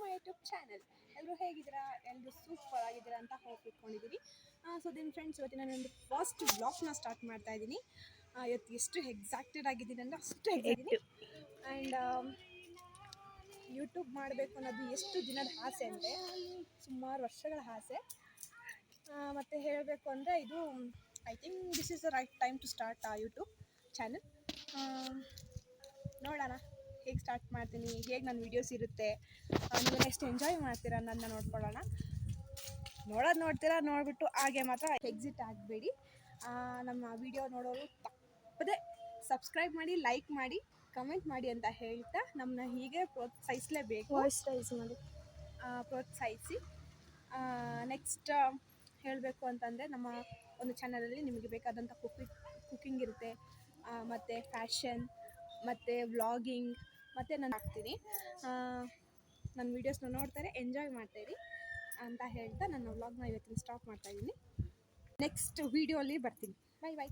My YouTube channel. ಎಲ್ಲರೂ ಹೇಗಿದ್ದೀರಾ? ಎಲ್ಲರೂ ಸೂಪರ್ ಆಗಿದ್ದೀರಾ ಅಂತ ಹೋಪ್ ಇಟ್ಕೊಂಡಿದ್ದೀನಿ. ಸೊ ದಿನ ಫ್ರೆಂಡ್ಸ್, ಇವತ್ತಿನ ನಾನು ಫಸ್ಟ್ ವ್ಲಾಗ್ನ ಸ್ಟಾರ್ಟ್ ಮಾಡ್ತಾ ಇದ್ದೀನಿ. ಇವತ್ತು ಎಷ್ಟು ಎಕ್ಸಾಕ್ಟೆಡ್ ಆಗಿದ್ದೀನಿ ಅಂದರೆ ಅಷ್ಟು ಎಕ್ಸಾಗಿದ್ದೀನಿ. ಆ್ಯಂಡ್ ಯೂಟ್ಯೂಬ್ ಮಾಡಬೇಕು ಅನ್ನೋದು ಎಷ್ಟು ದಿನದ ಆಸೆ ಅಂದರೆ ಸುಮಾರು ವರ್ಷಗಳ ಆಸೆ. ಮತ್ತು ಹೇಳಬೇಕು ಅಂದರೆ ಇದು I think this is the right time to start YouTube channel. ನೋಡೋಣ ಹೇಗೆ ಸ್ಟಾರ್ಟ್ ಮಾಡ್ತೀನಿ, ಹೇಗೆ ನನ್ನ ವೀಡಿಯೋಸ್ ಇರುತ್ತೆ, ನೀವೆಲ್ಲ ಎಷ್ಟು ಎಂಜಾಯ್ ಮಾಡ್ತೀರಾ ನನ್ನ ನೋಡ್ಕೊಳ್ಳೋಣ. ನೋಡ್ತೀರಾ, ನೋಡಿಬಿಟ್ಟು ಹಾಗೆ ಮಾತ್ರ ಎಕ್ಸಿಟ್ ಆಗಬೇಡಿ. ನಮ್ಮ ವೀಡಿಯೋ ನೋಡೋರು ತಪ್ಪದೆ ಸಬ್ಸ್ಕ್ರೈಬ್ ಮಾಡಿ, ಲೈಕ್ ಮಾಡಿ, ಕಮೆಂಟ್ ಮಾಡಿ ಅಂತ ಹೇಳ್ತಾ ನಮ್ಮನ್ನ ಹೀಗೆ ಪ್ರೋತ್ಸಾಹಿಸಲೇಬೇಕು. ಪ್ರೋತ್ಸಾಹಿಸಿ. ನೆಕ್ಸ್ಟ್ ಹೇಳಬೇಕು ಅಂತಂದರೆ, ನಮ್ಮ ಒಂದು ಚಾನಲಲ್ಲಿ ನಿಮಗೆ ಬೇಕಾದಂಥ ಕುಕ್ಕಿಂಗ್ ಇರುತ್ತೆ, ಮತ್ತು ಫ್ಯಾಷನ್, ಮತ್ತು ವ್ಲಾಗಿಂಗ್, ಮತ್ತು ನಾನು ಹಾಕ್ತೀನಿ. ನನ್ನ ವೀಡಿಯೋಸ್ನ ನೋಡ್ತಾರೆ, ಎಂಜಾಯ್ ಮಾಡ್ತಾಯಿರಿ ಅಂತ ಹೇಳ್ತಾ ನನ್ನ ವ್ಲಾಗ್ನ ಇವತ್ತಿನ ಸ್ಟಾಪ್ ಮಾಡ್ತಾಯಿದ್ದೀನಿ. ನೆಕ್ಸ್ಟ್ ವೀಡಿಯೋಲಿ ಬರ್ತೀನಿ. ಬೈ.